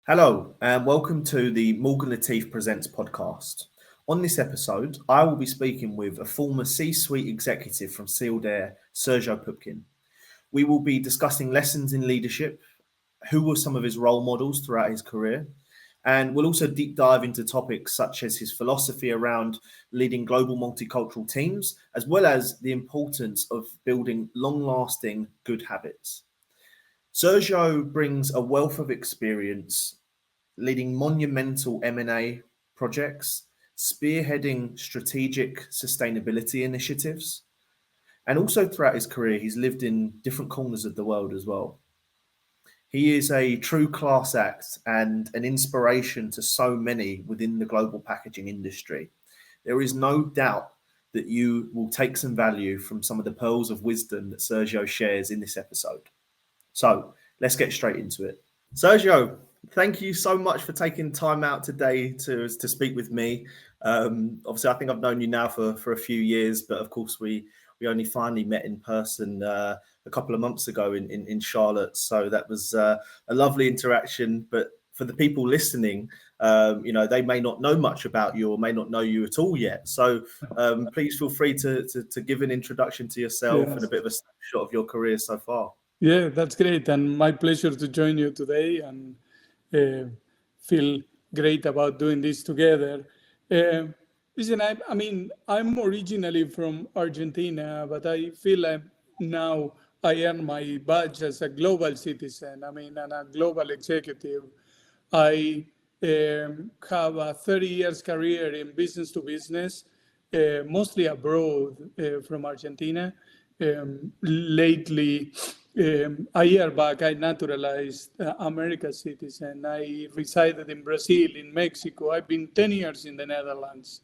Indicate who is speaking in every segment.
Speaker 1: Hello, and welcome to the Morgan Latif Presents podcast. On this episode, I will be speaking with a former C-suite executive from Sealed Air, Sergio Pupkin. We will be discussing lessons in leadership, who were some of his role models throughout his career, and we'll also deep dive into topics such as his philosophy around leading global multicultural teams, as well as the importance of building long-lasting good habits. Sergio brings a wealth of experience leading monumental M&A projects, spearheading strategic sustainability initiatives, and also throughout his career, he's lived in different corners of the world as well. He is a true class act and an inspiration to so many within the global packaging industry. There is no doubt that you will take some value from some of the pearls of wisdom that Sergio shares in this episode. So let's get straight into it. Sergio, thank you so much for taking time out today to speak with me. Obviously, I think I've known you now for a few years, but of course, we only finally met in person a couple of months ago in Charlotte. So that was a lovely interaction. But for the people listening, they may not know much about you or may not know you at all yet. So please feel free to give an introduction to yourself and a bit of a snapshot of your career so far.
Speaker 2: Yeah, that's great. And my pleasure to join you today and feel great about doing this together. Listen, I'm originally from Argentina, but I feel now I earn my badge as a global citizen. And a global executive. I have a 30 years career in business to business, mostly abroad from Argentina. Lately, a year back, I naturalized American citizen. I resided in Brazil, in Mexico. I've been 10 years in the Netherlands.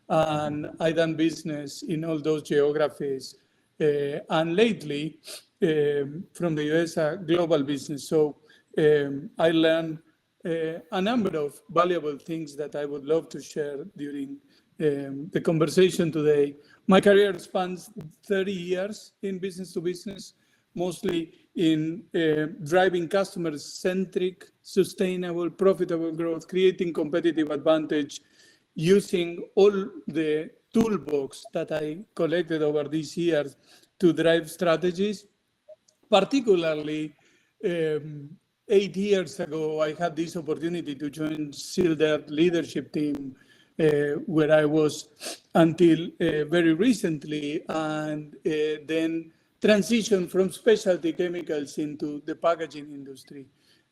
Speaker 2: And I done business in all those geographies. And lately, from the US, global business. So I learned a number of valuable things that I would love to share during the conversation today. My career spans 30 years in business to business, mostly in driving customer-centric, sustainable, profitable growth, creating competitive advantage, using all the toolbox that I collected over these years to drive strategies. Particularly, 8 years ago, I had this opportunity to join Sealed Air leadership team, where I was until very recently, and then transition from specialty chemicals into the packaging industry.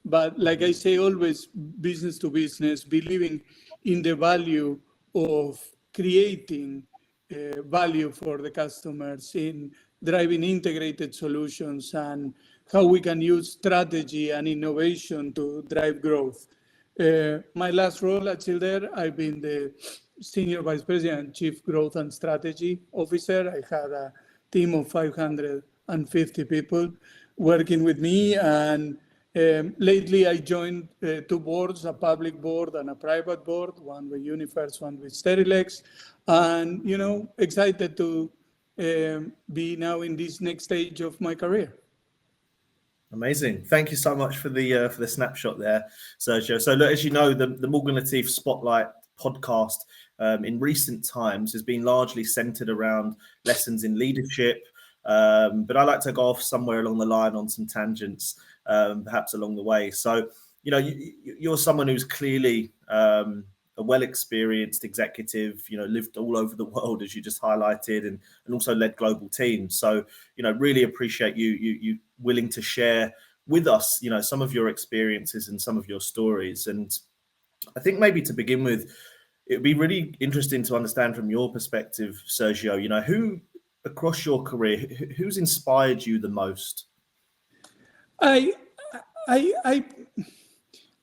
Speaker 2: But like I say, always business to business, believing in the value of creating value for the customers, in driving integrated solutions, and how we can use strategy and innovation to drive growth. My last role at Sealed Air, I've been the Senior Vice President and Chief Growth and Strategy Officer. I had a team of 550 people working with me. And lately I joined two boards, a public board and a private board, one with Universe, one with Sterilex. And, excited to be now in this next stage of my career.
Speaker 1: Amazing. Thank you so much for the snapshot there, Sergio. So look, as you know, the Morgan Latif Spotlight podcast in recent times has been largely centered around lessons in leadership. But I like to go off somewhere along the line on some tangents, perhaps along the way. So, you're someone who's clearly a well-experienced executive, lived all over the world, as you just highlighted, and also led global teams. So, really appreciate you willing to share with us, some of your experiences and some of your stories. And I think maybe to begin with, it would be really interesting to understand from your perspective, Sergio, who across your career, who's inspired you the most?
Speaker 2: I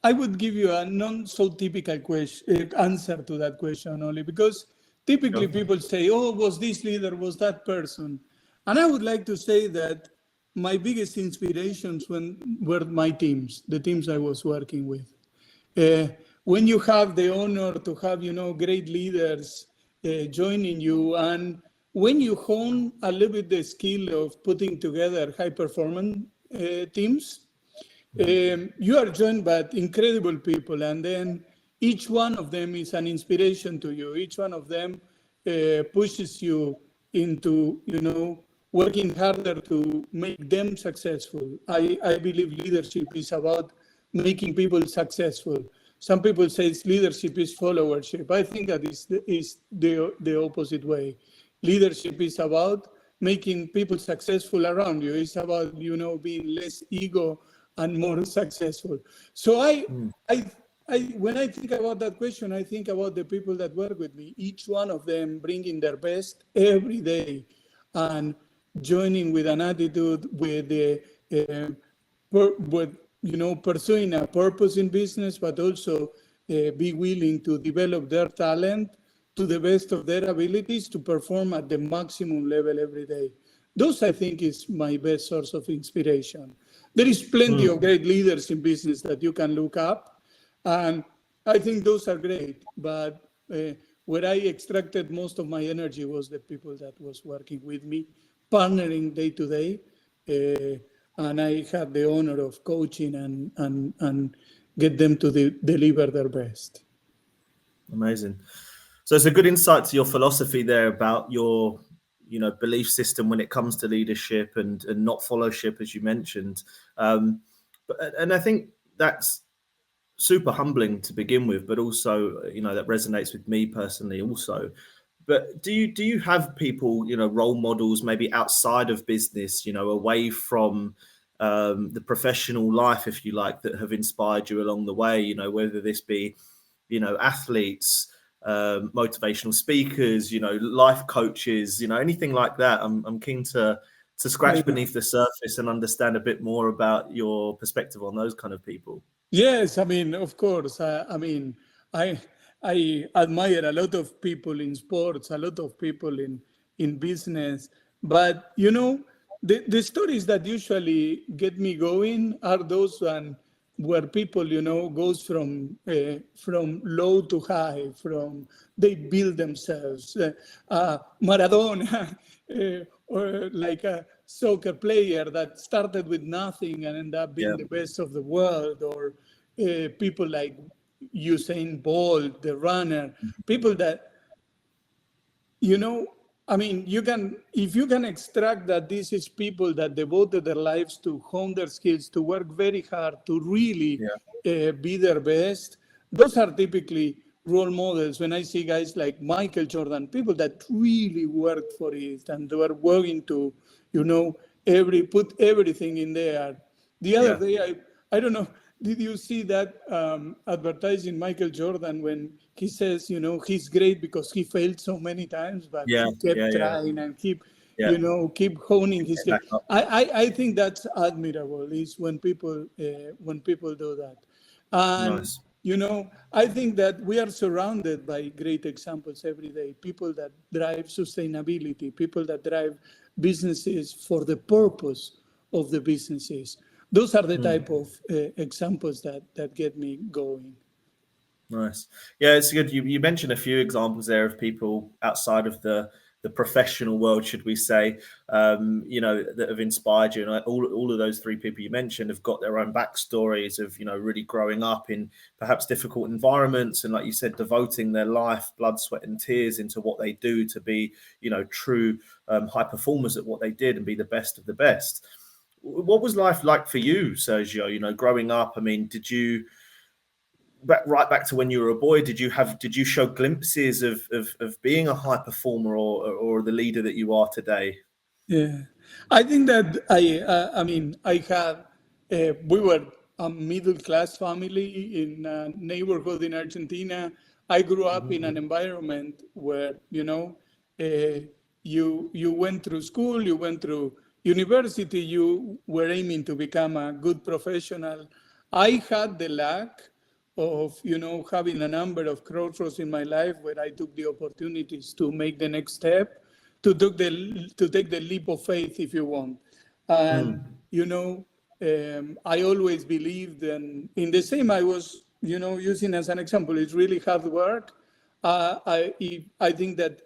Speaker 2: would give you a non-so-typical answer to that question, only because typically people say, was this leader, was that person? And I would like to say that my biggest inspirations were my teams, the teams I was working with. When you have the honor to have, great leaders joining you, and when you hone a little bit the skill of putting together high-performance teams, You are joined by incredible people, and then each one of them is an inspiration to you. Each one of them pushes you into, working harder to make them successful. I believe leadership is about making people successful. Some people say leadership is followership. I think that is the opposite way. Leadership is about making people successful around you. It's about, being less ego and more successful. So when I think about that question, I think about the people that work with me, each one of them bringing their best every day and joining with an attitude, with pursuing a purpose in business, but also be willing to develop their talent to the best of their abilities to perform at the maximum level every day. Those, I think, is my best source of inspiration. There is plenty of great leaders in business that you can look up, and I think those are great. But where I extracted most of my energy was the people that was working with me, partnering day to day, and I had the honor of coaching and get them to deliver their best.
Speaker 1: Amazing. So it's a good insight to your philosophy there about your belief system when it comes to leadership and not followship, as you mentioned. And I think that's super humbling to begin with, but also, that resonates with me personally also. But do you have people, role models, maybe outside of business, away from the professional life, if you like, that have inspired you along the way, whether this be, athletes, motivational speakers, life coaches, anything like that? I'm keen to scratch beneath the surface and understand a bit more about your perspective on those kind of people.
Speaker 2: Yes, of course. I admire a lot of people in sports, a lot of people in business, but the stories that usually get me going are those where people goes from low to high, from they build themselves. Maradona, or like a soccer player that started with nothing and ended up being the best of the world, or people like Usain Bolt, the runner, people that, if you can extract that this is people that devoted their lives to hone their skills, to work very hard, to really be their best, those are typically role models. When I see guys like Michael Jordan, people that really worked for it and they were willing to, put everything in there. The other day, I don't know, did you see that advertising Michael Jordan when he says, he's great because he failed so many times, but he kept trying and keep honing his skill. I think that's admirable, is when people do that. And
Speaker 1: Nice.
Speaker 2: I think that we are surrounded by great examples every day. People that drive sustainability, people that drive businesses for the purpose of the businesses. Those are the type of examples that get me going.
Speaker 1: Nice. Yeah, it's good. You mentioned a few examples there of people outside of the professional world, should we say, that have inspired you. And all of those three people you mentioned have got their own backstories of, really growing up in perhaps difficult environments. And like you said, devoting their life, blood, sweat and tears into what they do to be, true high performers at what they did and be the best of the best. What was life like for you, Sergio, growing up? Did you... right back to when you were a boy, did you show glimpses of being a high performer or the leader that you are today?
Speaker 2: Yeah, I think that we were a middle class family in a neighborhood in Argentina. I grew up in an environment where you went through school, you went through university, you were aiming to become a good professional. I had the luck of having a number of crossroads in my life where I took the opportunities to make the next step, to take the leap of faith, if you want. And I always believed in the same. I was using as an example, it's really hard work. I think that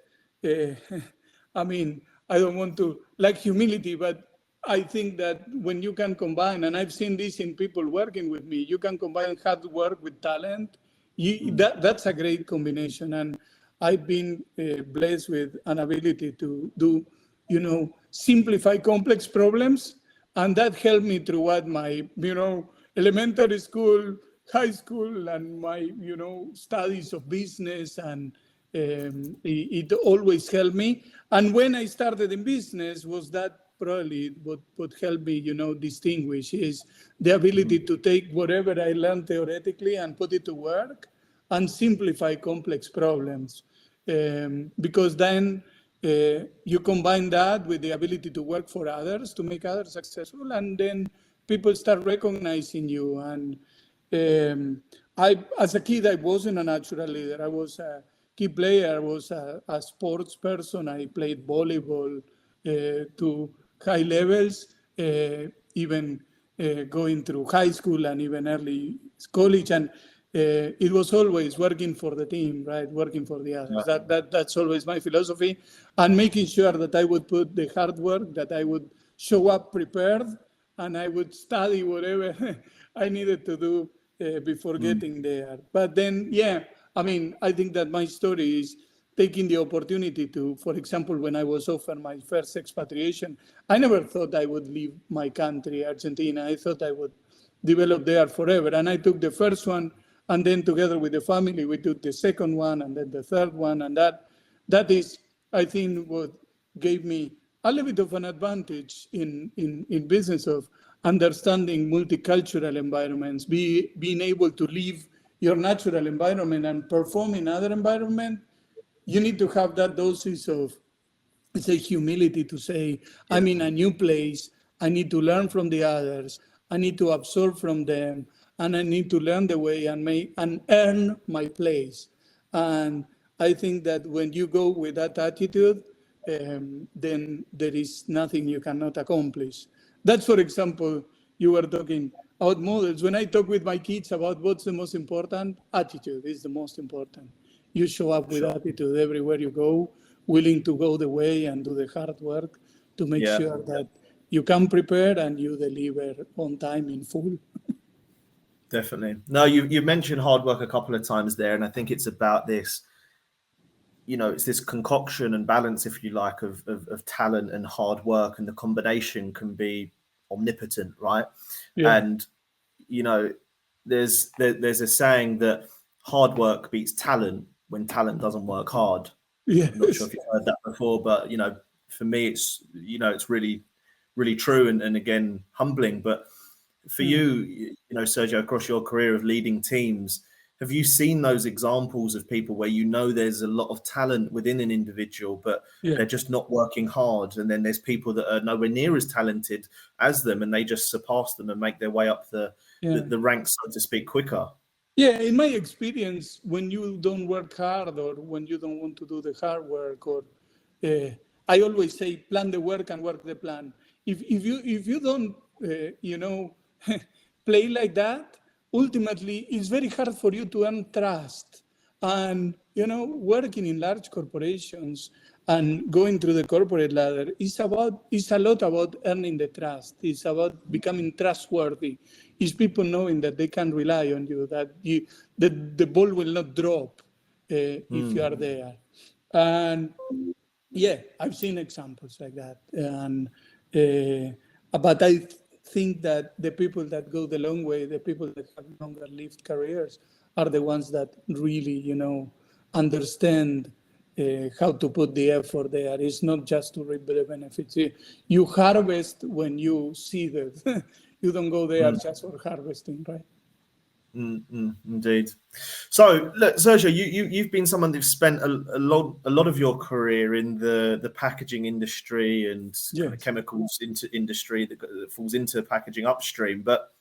Speaker 2: I don't want to like humility, but I think that when you can combine, and I've seen this in people working with me, you can combine hard work with talent. That's a great combination. And I've been blessed with an ability to do, simplify complex problems. And that helped me throughout my, elementary school, high school, and my, studies of business. And it always helped me. And when I started in business, was that probably what helped me, distinguish is the ability to take whatever I learned theoretically and put it to work and simplify complex problems. Because then you combine that with the ability to work for others, to make others successful, and then people start recognizing you. And as a kid, I wasn't a natural leader. I was a key player. I was a sports person. I played volleyball to high levels, even going through high school and even early college. And it was always working for the team, right? Working for the others. That's always my philosophy. And making sure that I would put the hard work, that I would show up prepared, and I would study whatever I needed to do before getting there. But then, I think that my story is taking the opportunity to, for example, when I was offered my first expatriation, I never thought I would leave my country, Argentina. I thought I would develop there forever. And I took the first one, and then together with the family, we took the second one, and then the third one. And that is, I think, what gave me a little bit of an advantage in business of understanding multicultural environments, being able to leave your natural environment and perform in other environment. You need to have that doses of, humility to say, I'm in a new place. I need to learn from the others. I need to absorb from them, and I need to learn the way and earn my place. And I think that when you go with that attitude, then there is nothing you cannot accomplish. That's, for example, you were talking about models. When I talk with my kids about what's the most important, attitude is the most important. You show up with attitude everywhere you go, willing to go the way and do the hard work to make sure that you come prepared and you deliver on time in full.
Speaker 1: Definitely. No, you mentioned hard work a couple of times there, and I think it's about this, it's this concoction and balance, if you like, of talent and hard work, and the combination can be omnipotent, right? Yeah. And, there's a saying that hard work beats talent when talent doesn't work hard. Yes. I'm not sure if you've heard that before, but, for me, it's, it's really, really true and again, humbling. But for you, Sergio, across your career of leading teams, have you seen those examples of people where there's a lot of talent within an individual, but they're just not working hard? And then there's people that are nowhere near as talented as them, and they just surpass them and make their way up the ranks, so to speak, quicker.
Speaker 2: Yeah, in my experience, when you don't work hard or when you don't want to do the hard work, or I always say, plan the work and work the plan. If you don't, play like that, ultimately, it's very hard for you to earn trust. And, working in large corporations and going through the corporate ladder is a lot about earning the trust. It's about becoming trustworthy. It's people knowing that they can rely on you, that the ball will not drop if you are there. And I've seen examples like that. And but I think that the people that go the long way, the people that have longer lived careers, are the ones that really, understand how to put the effort there. It's not just to reap the benefits. You harvest when you see that. You don't go there just for harvesting, right?
Speaker 1: Indeed. So, look, Sergio, you've been someone who's spent a lot of your career in the packaging industry and kind of chemicals into industry that falls into packaging upstream. But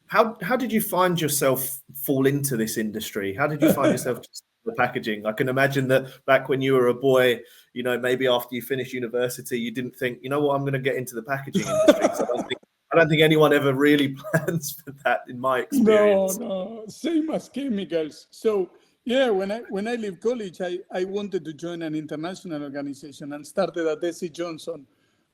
Speaker 1: how did you find yourself fall into this industry? How did you find yourself just the packaging? I can imagine that back when you were a boy, maybe after you finished university, you didn't think, I'm going to get into the packaging industry. So I don't think anyone ever really plans for that, in my experience.
Speaker 2: No, same as chemicals. So when I left college, I wanted to join an international organization and started at SC Johnson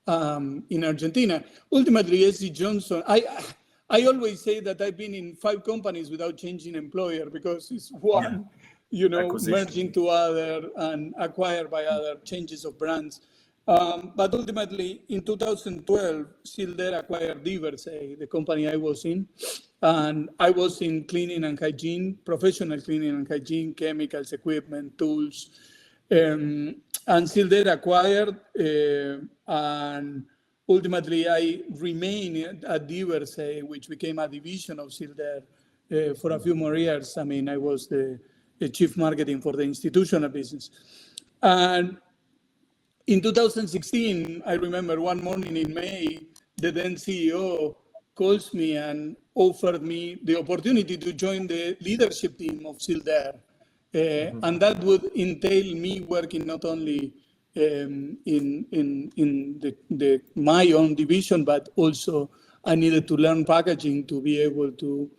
Speaker 2: in Argentina. Ultimately, SC Johnson, I always say that I've been in 5 companies without changing employer because it's one, merged into other and acquired by other, changes of brands. But ultimately, in 2012, Silder acquired Diversey, the company I was in. And I was in cleaning and hygiene, professional cleaning and hygiene, chemicals, equipment, tools. And Silder acquired, and ultimately I remained at Diversey, which became a division of Silder for a few more years. I mean, I was the chief marketing for the institutional business. And in 2016, I remember one morning in May, the then CEO calls me and offered me the opportunity to join the leadership team of Silder. And that would entail me working not only in my own division, but also I needed to learn packaging to be able to,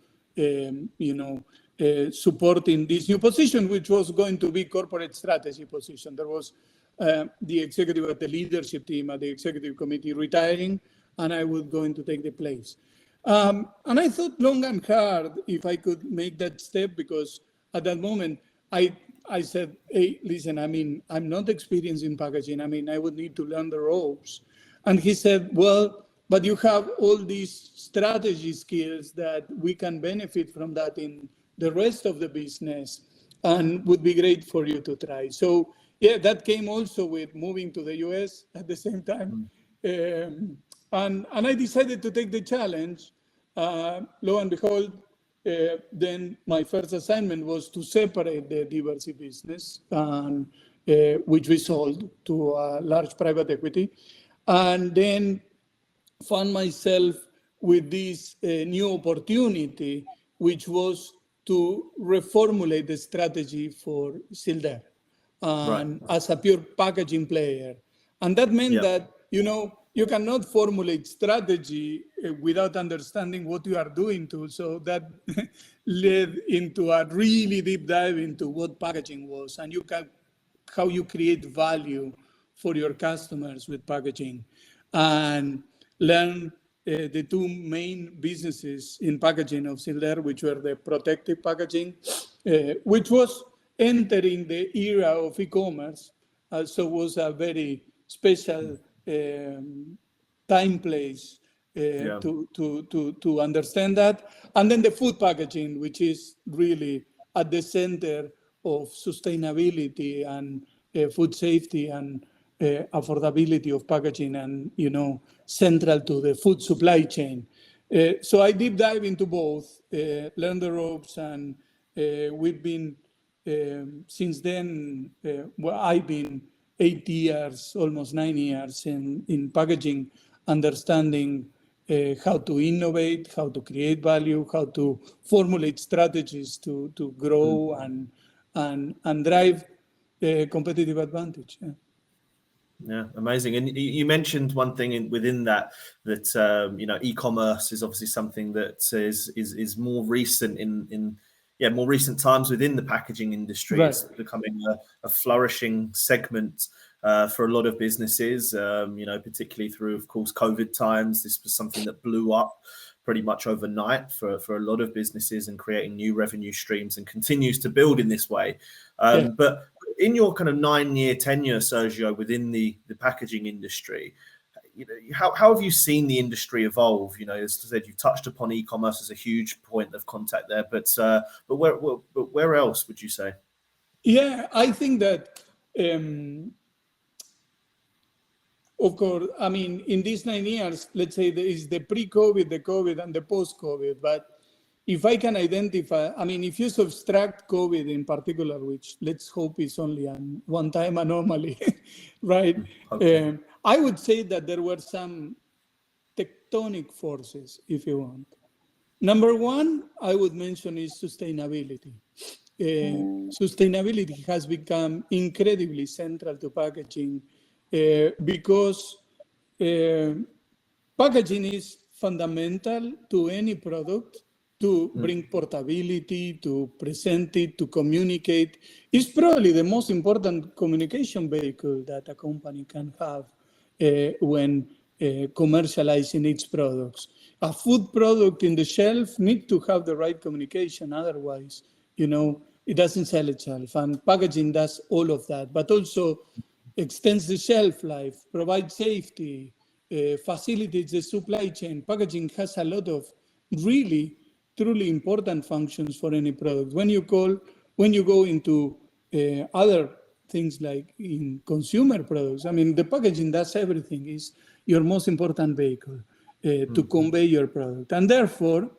Speaker 2: support in this new position, which was going to be corporate strategy position. There was the executive at the leadership team, at the executive committee retiring, and I was going to take the place. And I thought long and hard if I could make that step, because at that moment, I said, hey, listen, I mean, I'm not experienced in packaging. I mean, I would need to learn the ropes. And he said, well, but you have all these strategy skills that we can benefit from that in the rest of the business, and would be great for you to try. So, yeah, that came also with moving to the US at the same time. And I decided to take the challenge. Lo and behold, then my first assignment was to separate the Diversey business, and, which we sold to a large private equity. And then found myself with this new opportunity, which was to reformulate the strategy for Silder as a pure packaging player. And that meant that, you cannot formulate strategy without understanding what you are doing to. So that led into a really deep dive into what packaging was, and how you create value for your customers with packaging, and learn the 2 main businesses in packaging of Silder, which were the protective packaging, which was entering the era of e-commerce. So it was a very special time place to understand that. And then the food packaging, which is really at the center of sustainability and food safety and affordability of packaging, and central to the food supply chain. So I deep dive into both, learn the ropes, and we've been since then. I've been 8 years, almost 9 years in packaging, understanding how to innovate, how to create value, how to formulate strategies to grow and drive competitive advantage.
Speaker 1: Yeah, amazing. And you mentioned one thing within that e-commerce is obviously something that is more recent in more recent times within the packaging industry. Right. It's becoming a flourishing segment for a lot of businesses, particularly through, of course, COVID times. This was something that blew up pretty much overnight for a lot of businesses, and creating new revenue streams, and continues to build in this way. But in your kind of 9-year tenure, Sergio, within the packaging industry, how have you seen the industry evolve? As I said, you've touched upon e-commerce as a huge point of contact there, but where else would you say?
Speaker 2: Yeah, I think that, of course, I mean, in these 9 years, let's say there is the pre-COVID, the COVID, and the post-COVID. But if I can identify, I mean, if you subtract COVID in particular, which let's hope is only a one-time anomaly, right? Okay. I would say that there were some tectonic forces, if you want. Number one, I would mention is sustainability. Sustainability has become incredibly central to packaging because packaging is fundamental to any product, to bring portability, to present it, to communicate. It's probably the most important communication vehicle that a company can have when commercializing its products. A food product in the shelf needs to have the right communication. Otherwise, it doesn't sell itself. And packaging does all of that, but also extends the shelf life, provides safety, facilitates the supply chain. Packaging has a lot of really, truly important functions for any product. When you go into other things like in consumer products, I mean, the packaging does everything. Is your most important vehicle to convey your product. And therefore,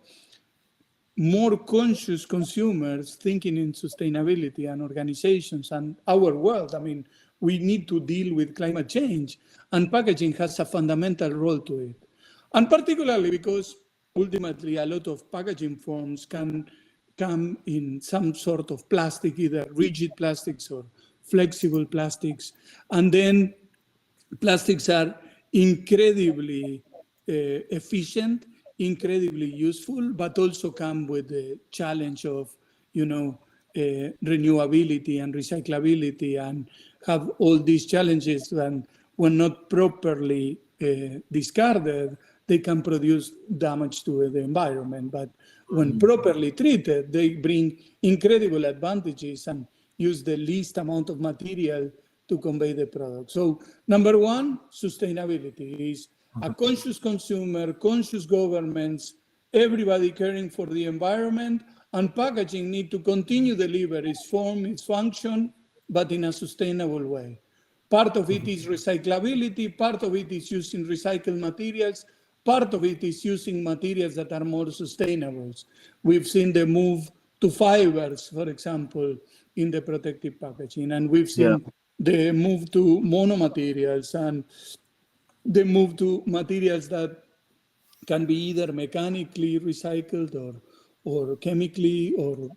Speaker 2: more conscious consumers thinking in sustainability and organizations and our world. I mean, we need to deal with climate change, and packaging has a fundamental role to it. And particularly because ultimately a lot of packaging forms can come in some sort of plastic, either rigid plastics or flexible plastics. And then plastics are incredibly efficient, incredibly useful, but also come with the challenge of, renewability and recyclability, and have all these challenges. And when not properly discarded, they can produce damage to the environment. But when properly treated, they bring incredible advantages and use the least amount of material to convey the product. So number one, sustainability is a conscious consumer, conscious governments, everybody caring for the environment, and packaging need to continue to deliver its form, its function, but in a sustainable way. Part of it is recyclability, part of it is using recycled materials, part of it is using materials that are more sustainable. We've seen the move to fibers, for example, in the protective packaging, and we've seen the move to monomaterials and the move to materials that can be either mechanically recycled or chemically or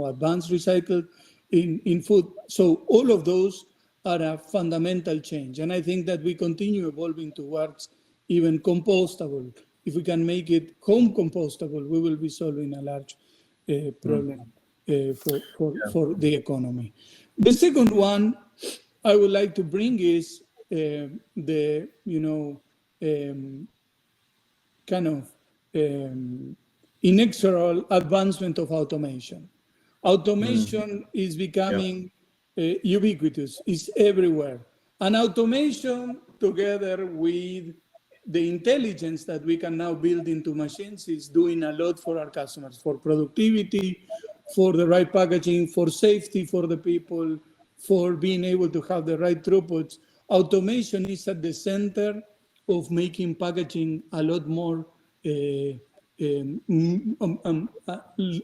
Speaker 2: advanced recycled in food. So all of those are a fundamental change. And I think that we continue evolving towards even compostable. If we can make it home compostable, we will be solving a large problem for the economy. The second one I would like to bring is the kind of inexorable advancement of automation. Automation is becoming ubiquitous, it's everywhere. And automation, together with the intelligence that we can now build into machines, is doing a lot for our customers, for productivity, for the right packaging, for safety for the people, for being able to have the right throughputs. Automation is at the center of making packaging a lot more,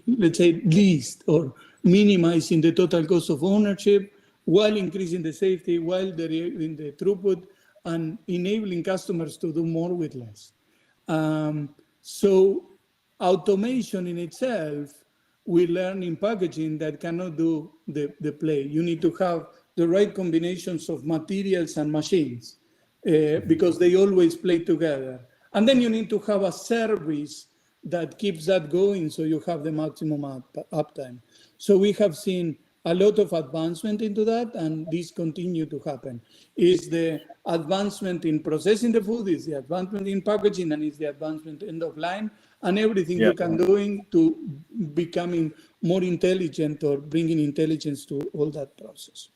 Speaker 2: let's say, least or minimizing the total cost of ownership, while increasing the safety, while in the throughput, and enabling customers to do more with less. So automation in itself, we learn in packaging that cannot do the play. You need to have the right combinations of materials and machines because they always play together. And then you need to have a service that keeps that going so you have the maximum uptime. So we have seen a lot of advancement into that, and this continue to happen. Is the advancement in processing the food, is the advancement in packaging, and is the advancement end of line, and everything you can doing to becoming more intelligent or bringing intelligence to all that process.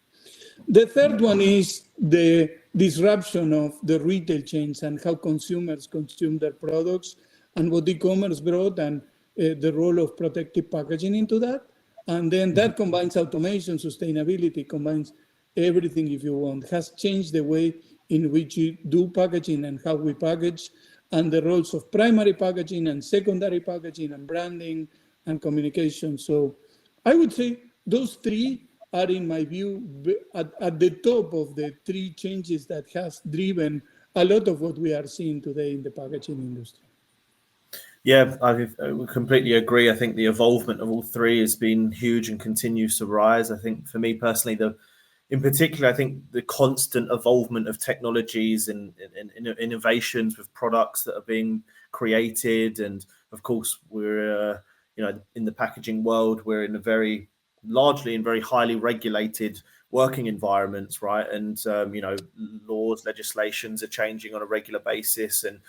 Speaker 2: The third one is the disruption of the retail chains and how consumers consume their products, and what e-commerce brought, and the role of protective packaging into that. And then that combines automation, sustainability, combines everything, if you want, has changed the way in which you do packaging and how we package, and the roles of primary packaging and secondary packaging and branding and communication. So I would say those three are, in my view, at the top of the three changes that has driven a lot of what we are seeing today in the packaging industry.
Speaker 1: Yeah, I completely agree. I think the evolvement of all three has been huge and continues to rise. I think for me personally, in particular, I think the constant evolvement of technologies and innovations with products that are being created. And of course, we're, in the packaging world, we're in a very largely and very highly regulated working environments, right? And laws, legislations are changing on a regular basis, and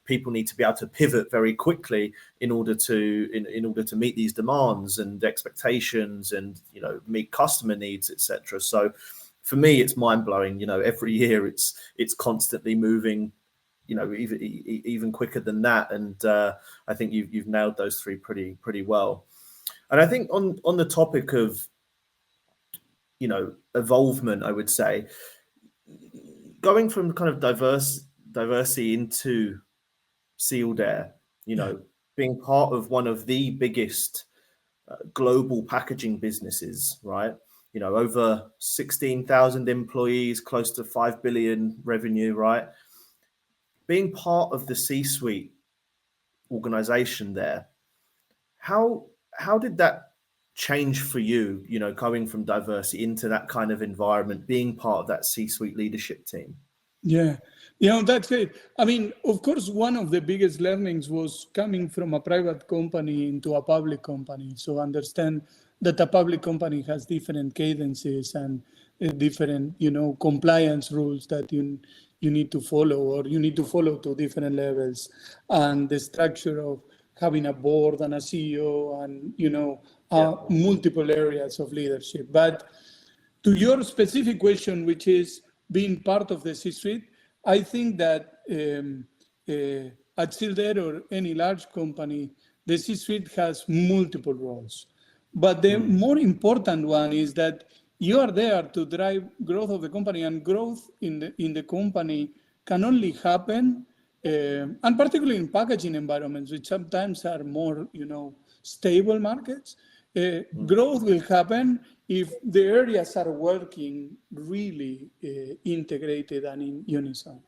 Speaker 1: people need to be able to pivot very quickly in order to meet these demands and expectations, and meet customer needs, etc. So for me, it's mind blowing. Every year it's constantly moving, even quicker than that. And I think you've nailed those three pretty well. And I think on the topic of evolvement, I would say, going from kind of diversity into Sealed Air, being part of one of the biggest global packaging businesses, right? Over 16,000 employees, close to 5 billion revenue, right? Being part of the C-suite organization there, how did that change for you, going from diversity into that kind of environment, being part of that C-suite leadership team?
Speaker 2: Yeah, that's great. I mean, of course, one of the biggest learnings was coming from a private company into a public company. So understand that a public company has different cadences and different, compliance rules that you need to follow, or you need to follow to different levels, and the structure of having a board and a CEO and, multiple areas of leadership. But to your specific question, which is being part of the C-suite, I think that at Sealed Air or any large company, the C-suite has multiple roles. But the more important one is that you are there to drive growth of the company, and growth in the company can only happen, and particularly in packaging environments, which sometimes are more, stable markets. Growth will happen if the areas are working really integrated and in unison.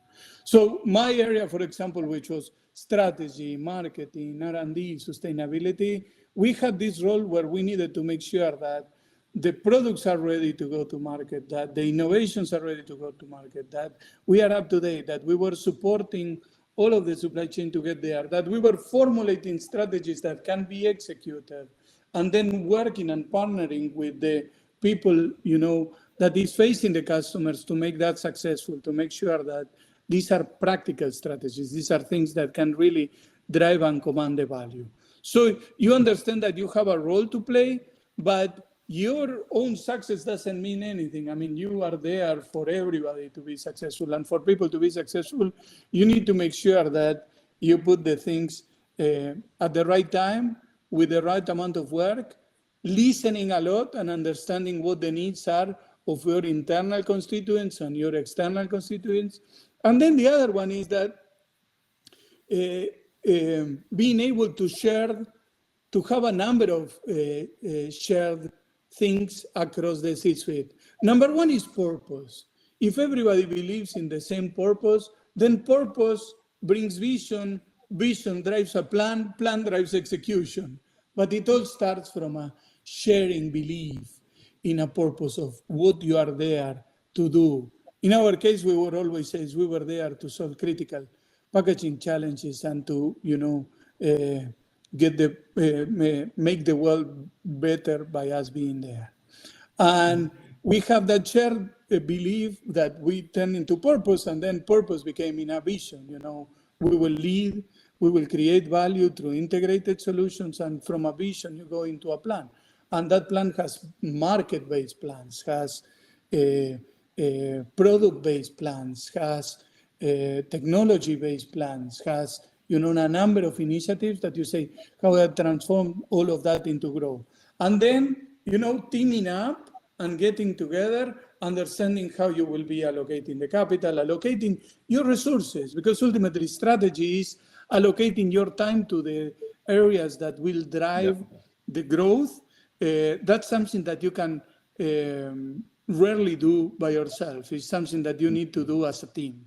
Speaker 2: So my area, for example, which was strategy, marketing, R&D, sustainability, we had this role where we needed to make sure that the products are ready to go to market, that the innovations are ready to go to market, that we are up to date, that we were supporting all of the supply chain to get there, that we were formulating strategies that can be executed, and then working and partnering with the people, that is facing the customers to make that successful, to make sure that these are practical strategies. These are things that can really drive and command the value. So you understand that you have a role to play, but your own success doesn't mean anything. I mean, you are there for everybody to be successful. And for people to be successful, you need to make sure that you put the things at the right time, with the right amount of work, listening a lot and understanding what the needs are of your internal constituents and your external constituents. And then the other one is that being able to have a number of shared things across the C-suite. Number one is purpose. If everybody believes in the same purpose, then purpose brings vision, vision drives a plan, plan drives execution. But it all starts from a sharing belief in a purpose of what you are there to do. In our case, we were always says we were there to solve critical packaging challenges and to, make the world better by us being there. And we have that shared belief that we turn into purpose, and then purpose became in a vision. We will lead, we will create value through integrated solutions, and from a vision you go into a plan. And that plan has market-based plans, has product-based plans, has technology-based plans, has a number of initiatives that you say, how I transform all of that into growth. And then, teaming up and getting together, understanding how you will be allocating the capital, allocating your resources, because ultimately strategy is allocating your time to the areas that will drive the growth. That's something that you can rarely do by yourself. It's something that you need to do as a team.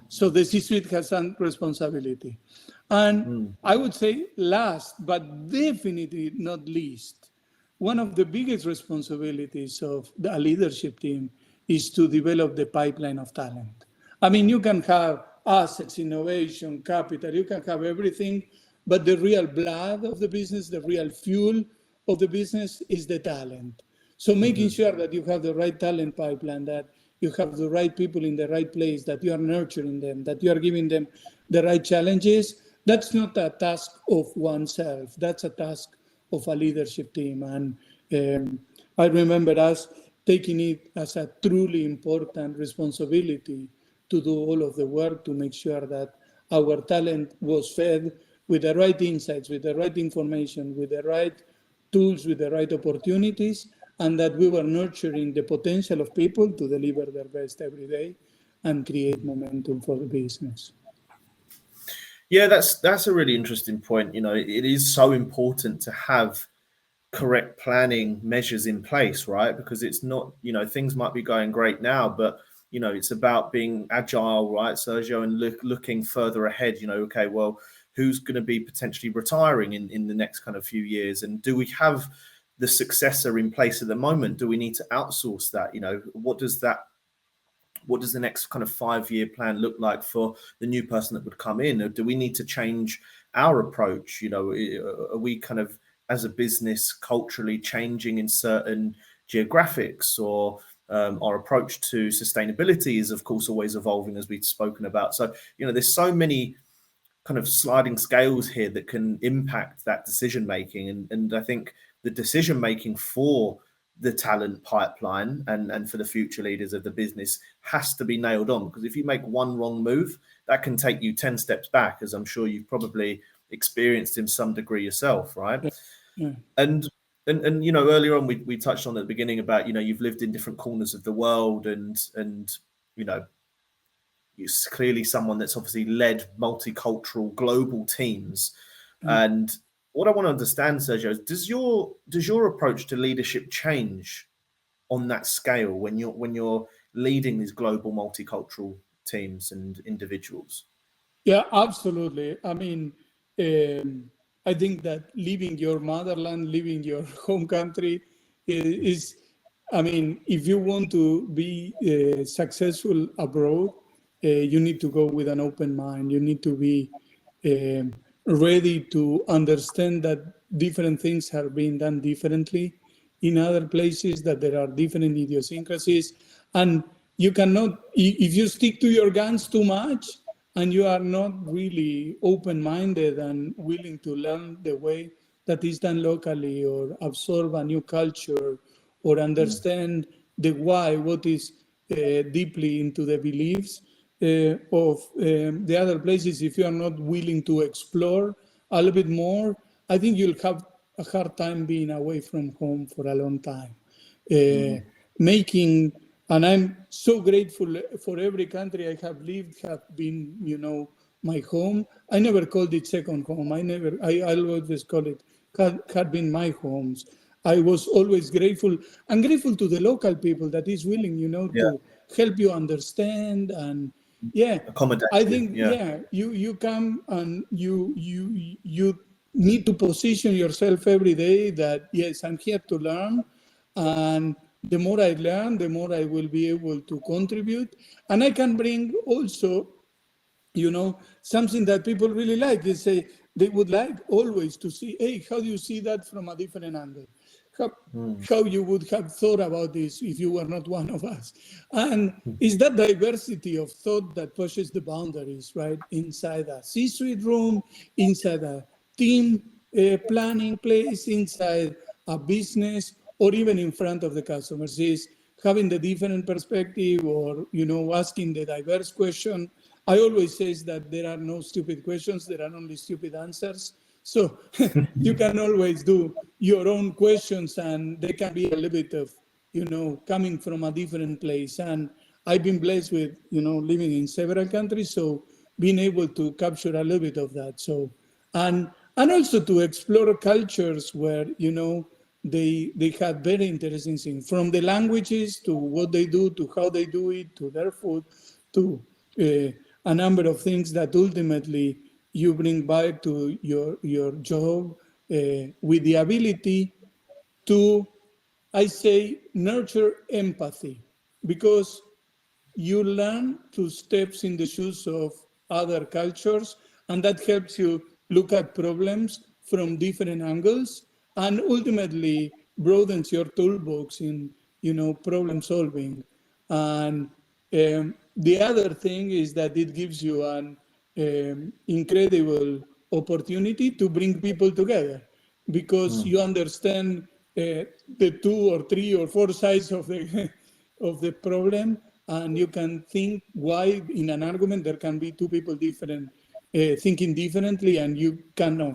Speaker 2: So the C-suite has some responsibility. And I would say last, but definitely not least, one of the biggest responsibilities of the leadership team is to develop the pipeline of talent. I mean, you can have assets, innovation, capital, you can have everything, but the real blood of the business, the real fuel of the business is the talent. So making sure that you have the right talent pipeline, that you have the right people in the right place, that you are nurturing them, that you are giving them the right challenges, that's not a task of oneself. That's a task of a leadership team. And I remember us taking it as a truly important responsibility to do all of the work to make sure that our talent was fed with the right insights, with the right information, with the right tools, with the right opportunities, and that we were nurturing the potential of people to deliver their best every day and create momentum for the business.
Speaker 1: Yeah, that's a really interesting point. You know, it is so important to have correct planning measures in place, right? Because it's not, you know, things might be going great now, but you know, it's about being agile, right, Sergio, and looking further ahead. You know, okay, well, who's going to be potentially retiring in the next kind of few years, and do we have the successor in place at the moment? Do we need to outsource that? You know, what does the next kind of 5-year plan look like for the new person that would come in? Or do we need to change our approach? You know, are we kind of, as a business, culturally changing in certain geographics, or our approach to sustainability is, of course, always evolving, as we've spoken about. So, you know, there's so many kind of sliding scales here that can impact that decision making. And I think the decision making for the talent pipeline and for the future leaders of the business has to be nailed on, because if you make one wrong move, that can take you 10 steps back, as I'm sure you've probably experienced in some degree yourself, right?
Speaker 2: Yeah.
Speaker 1: And you know, earlier on we touched on at the beginning about, you know, you've lived in different corners of the world, and you know, you're clearly someone that's obviously led multicultural global teams. And what I want to understand, Sergio, is does your approach to leadership change on that scale when you're leading these global multicultural teams and individuals?
Speaker 2: Yeah, absolutely. I mean, I think that leaving your motherland, leaving your home country is, I mean, if you want to be successful abroad, you need to go with an open mind. You need to be ready to understand that different things are being done differently in other places, that there are different idiosyncrasies. And you cannot, if you stick to your guns too much, and you are not really open-minded and willing to learn the way that is done locally, or absorb a new culture, or understand the why, what is deeply into the beliefs of the other places, if you are not willing to explore a little bit more, I think you'll have a hard time being away from home for a long time. Making, and I'm so grateful for every country I have lived, have been, you know, my home. I never called it second home. I always call it, had been my homes. I was always grateful, and grateful to the local people that is willing, you know, to help you understand. And I think, you come and you need to position yourself every day that, yes, I'm here to learn. And the more I learn, the more I will be able to contribute. And I can bring also, you know, something that people really like. They say they would like always to see, hey, how do you see that from a different angle? How you would have thought about this if you were not one of us. And it's that diversity of thought that pushes the boundaries, right? Inside a C-suite room, inside a team planning place, inside a business, or even in front of the customers, is having the different perspective, or, you know, asking the diverse question. I always say that there are no stupid questions, there are only stupid answers. So you can always do your own questions, and they can be a little bit of, you know, coming from a different place. And I've been blessed with, you know, living in several countries, so being able to capture a little bit of that. So, and also to explore cultures where, you know, they have very interesting things, from the languages to what they do, to how they do it, to their food, to a number of things that ultimately you bring back to your job, with the ability to, I say, nurture empathy, because you learn to step in the shoes of other cultures, and that helps you look at problems from different angles, and ultimately broadens your toolbox in, problem solving. And the other thing is that it gives you an incredible opportunity to bring people together, because you understand the 2 or 3 or 4 sides of the of the problem, and you can think why in an argument there can be two people different, thinking differently, and you kind of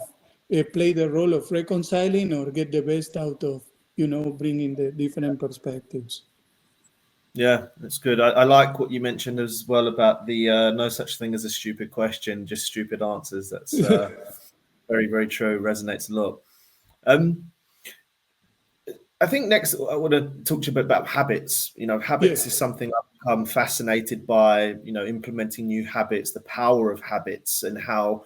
Speaker 2: play the role of reconciling or get the best out of, bringing the different perspectives.
Speaker 1: Yeah, that's good. I like what you mentioned as well about the no such thing as a stupid question, just stupid answers. That's very, very true. Resonates a lot. I think next I want to talk to you a bit about habits. Habits is something I've become fascinated by, implementing new habits, the power of habits, and how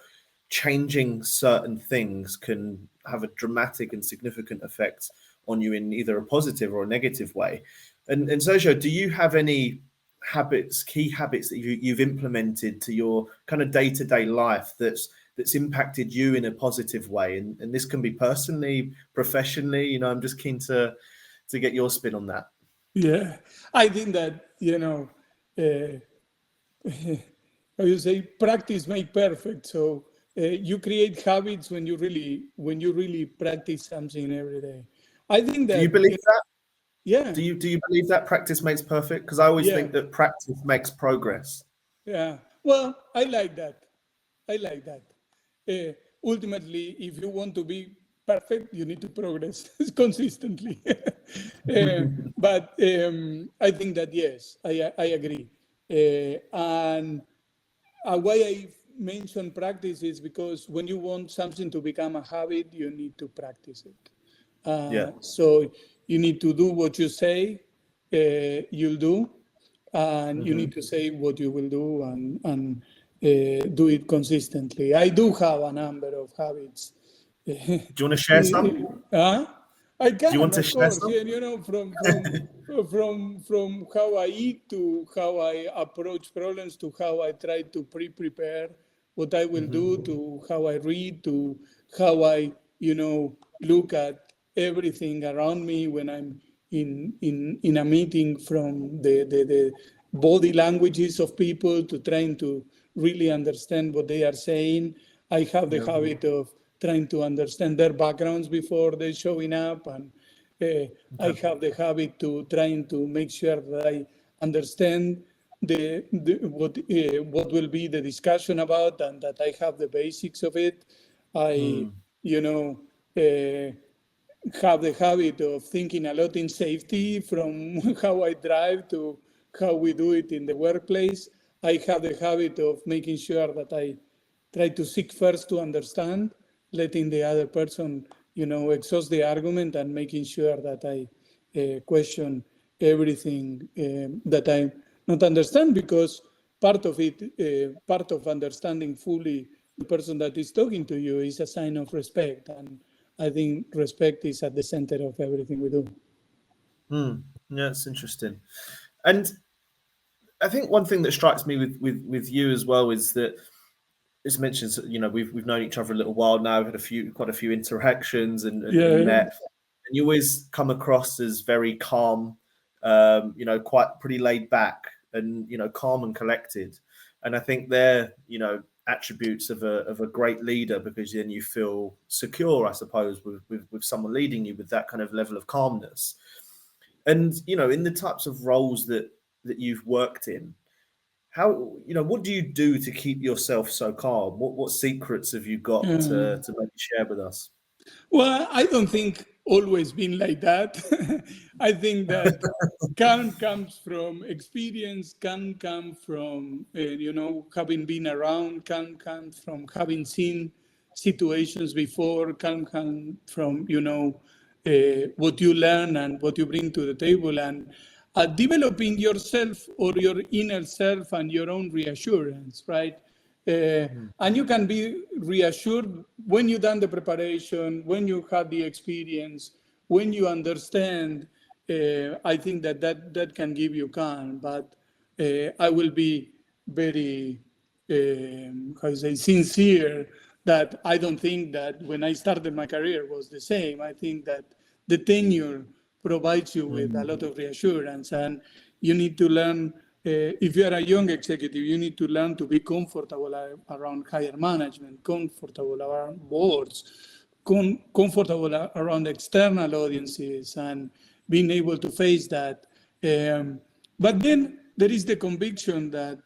Speaker 1: changing certain things can have a dramatic and significant effect on you in either a positive or a negative way. And Sergio, do you have any habits, key habits that you've implemented to your kind of day-to-day life that's impacted you in a positive way? And this can be personally, professionally. I'm just keen to get your spin on that.
Speaker 2: Yeah, I think that, how you say, practice make perfect. So you create habits when you really practice something every day. I think that.
Speaker 1: Do you believe that?
Speaker 2: Yeah.
Speaker 1: Do you believe that practice makes perfect? Because I always think that practice makes progress.
Speaker 2: Yeah. Well, I like that. Ultimately, if you want to be perfect, you need to progress consistently. But I think that, yes, I agree. And why I mention practice is because when you want something to become a habit, you need to practice it. So you need to do what you say you'll do, and you need to say what you will do, and do it consistently. I do have a number of habits.
Speaker 1: Do you want to share some?
Speaker 2: I
Speaker 1: Do you
Speaker 2: can,
Speaker 1: want to
Speaker 2: of
Speaker 1: share
Speaker 2: course.
Speaker 1: some?
Speaker 2: Yeah, from how I eat to how I approach problems to how I try to prepare what I will do, to how I read, to how I, look at everything around me when I'm in a meeting, from the body languages of people to trying to really understand what they are saying. I have the habit of trying to understand their backgrounds before they're showing up, and I have the habit to trying to make sure that I understand what will be the discussion about, and that I have the basics of it. I, have the habit of thinking a lot in safety, from how I drive to how we do it in the workplace. I have the habit of making sure that I try to seek first to understand, letting the other person, exhaust the argument, and making sure that I question everything that I not understand, because part of it, part of understanding fully the person that is talking to you is a sign of respect. And I think respect is at the center of everything we do.
Speaker 1: Yeah, it's interesting. And I think one thing that strikes me with you as well is that, as mentioned, we've known each other a little while now. We've had quite a few interactions and met. And you always come across as very calm, quite pretty laid back, and calm and collected. And I think they're attributes of a great leader, because then you feel secure, I suppose, with someone leading you with that kind of level of calmness. And in the types of roles that you've worked in, how what do you do to keep yourself so calm? What secrets have you got to maybe share with us?
Speaker 2: Well, I don't think always been like that. I think that calm comes from experience, can come from having been around, can come from having seen situations before, can come from what you learn and what you bring to the table, and developing yourself or your inner self and your own reassurance, right? And you can be reassured when you've done the preparation, when you have the experience, when you understand. I think that can give you calm. But I will be very, how to say, sincere, that I don't think that when I started my career was the same. I think that the tenure provides you with a lot of reassurance, and you need to learn. If you are a young executive, you need to learn to be comfortable around higher management, comfortable around boards, comfortable around external audiences, and being able to face that. But then there is the conviction that,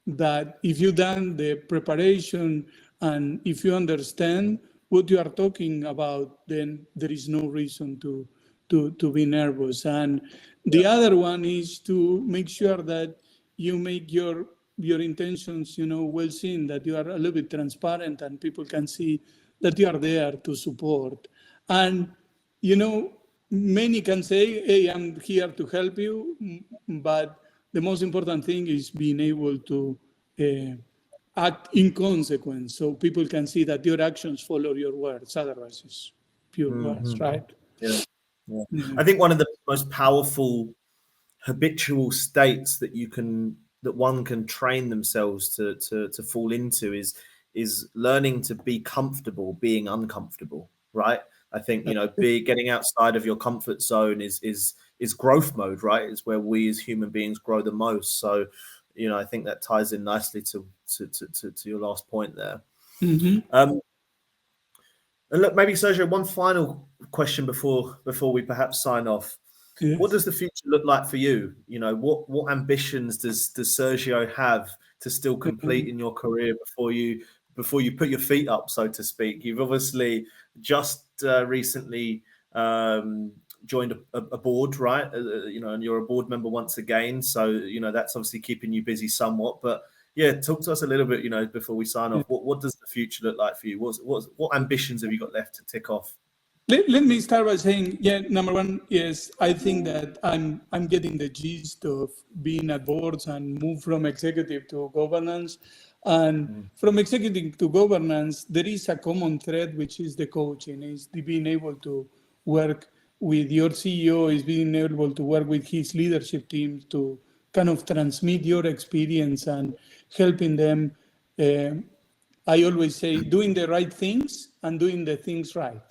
Speaker 2: that if you've done the preparation and if you understand what you are talking about, then there is no reason to be nervous. And the other one is to make sure that you make your intentions, well seen, that you are a little bit transparent and people can see that you are there to support. And, many can say, hey, I'm here to help you, but the most important thing is being able to act in consequence so people can see that your actions follow your words. Otherwise, it's pure words, right?
Speaker 1: Yeah. I think one of the most powerful habitual states that one can train themselves to fall into is learning to be comfortable being uncomfortable, right? I think getting outside of your comfort zone is growth mode, right? It's where we as human beings grow the most. So I think that ties in nicely to your last point there. And look, maybe Sergio, one final question before we perhaps sign off. Yes. What does the future look like for you? What ambitions does Sergio have to still complete in your career before you put your feet up, so to speak? You've obviously just recently joined a board, right? And you're a board member once again. So, that's obviously keeping you busy somewhat. But yeah, talk to us a little bit, before we sign off. What does the future look like for you? What ambitions have you got left to tick off?
Speaker 2: Let me start by saying, number one, yes, I think that I'm getting the gist of being at boards and move from executive to governance. And from executive to governance, there is a common thread, which is the coaching, is the being able to work with your CEO, is being able to work with his leadership team to kind of transmit your experience and helping them. I always say doing the right things and doing the things right.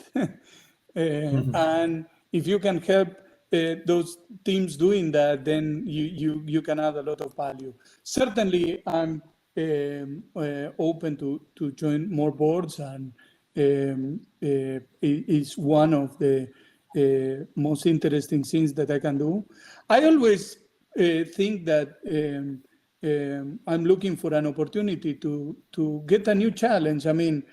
Speaker 2: And if you can help those teams doing that, then you can add a lot of value. Certainly, I'm open to join more boards, and it's one of the most interesting things that I can do. I always think that I'm looking for an opportunity to get a new challenge. I mean,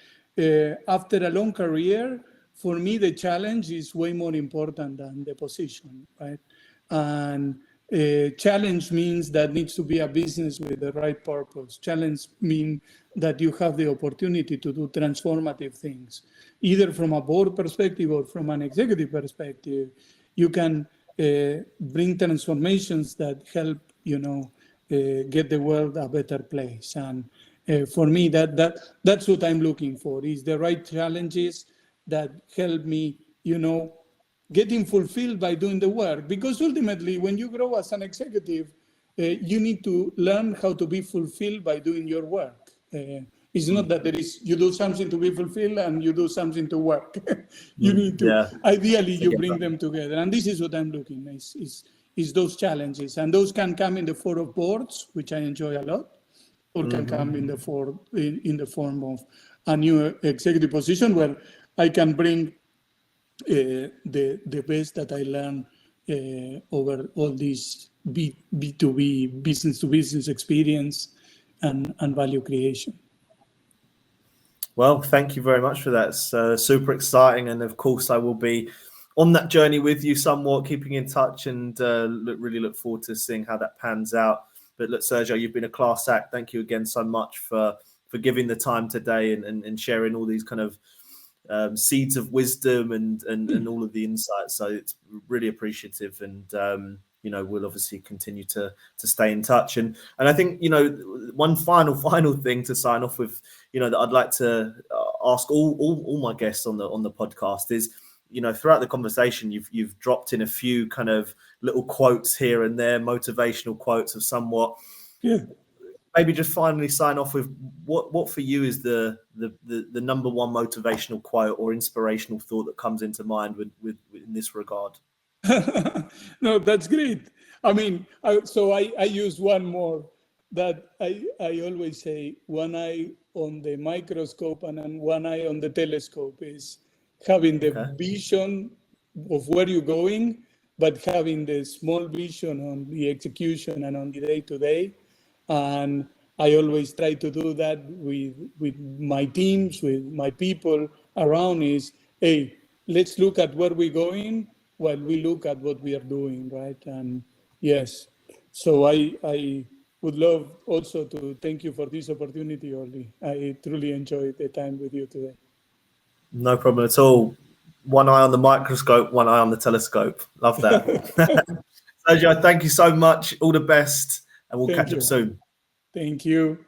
Speaker 2: after a long career, for me, the challenge is way more important than the position, right? And challenge means that needs to be a business with the right purpose. Challenge means that you have the opportunity to do transformative things, either from a board perspective or from an executive perspective. You can bring transformations that help, get the world a better place. And for me, that's what I'm looking for, is the right challenges that help me, getting fulfilled by doing the work. Because ultimately, when you grow as an executive, you need to learn how to be fulfilled by doing your work. It's not that you do something to be fulfilled and you do something to work. You need to, ideally, you bring them together. And this is what I'm looking, is those challenges. And those can come in the form of boards, which I enjoy a lot, or can come in the form of a new executive position where I can bring the best that I learned over all this B2B, business-to-business experience and value creation.
Speaker 1: Well, thank you very much for that. It's super exciting. And of course, I will be on that journey with you somewhat, keeping in touch, and really look forward to seeing how that pans out. But look, Sergio, you've been a class act. Thank you again so much for giving the time today and sharing all these kind of seeds of wisdom and all of the insights. So it's really appreciative, and we'll obviously continue to stay in touch. And I think one final thing to sign off with, that I'd like to ask all my guests on the podcast is, throughout the conversation, you've dropped in a few kind of little quotes here and there, motivational quotes of somewhat. maybe just finally sign off with what for you is the number one motivational quote or inspirational thought that comes into mind with in this regard.
Speaker 2: No, that's great. I mean, I use one more that I always say: one eye on the microscope and one eye on the telescope, is having the vision of where you're going, but having the small vision on the execution and on the day-to-day. And I always try to do that with my teams, with my people around, is, hey, let's look at where we're going while we look at what we are doing, right? And yes, so I would love also to thank you for this opportunity, Ollie. I truly enjoyed the time with you today.
Speaker 1: No problem at all. One eye on the microscope, one eye on the telescope. Love that. Sergio, thank you so much. All the best, and we'll catch up soon.
Speaker 2: Thank you.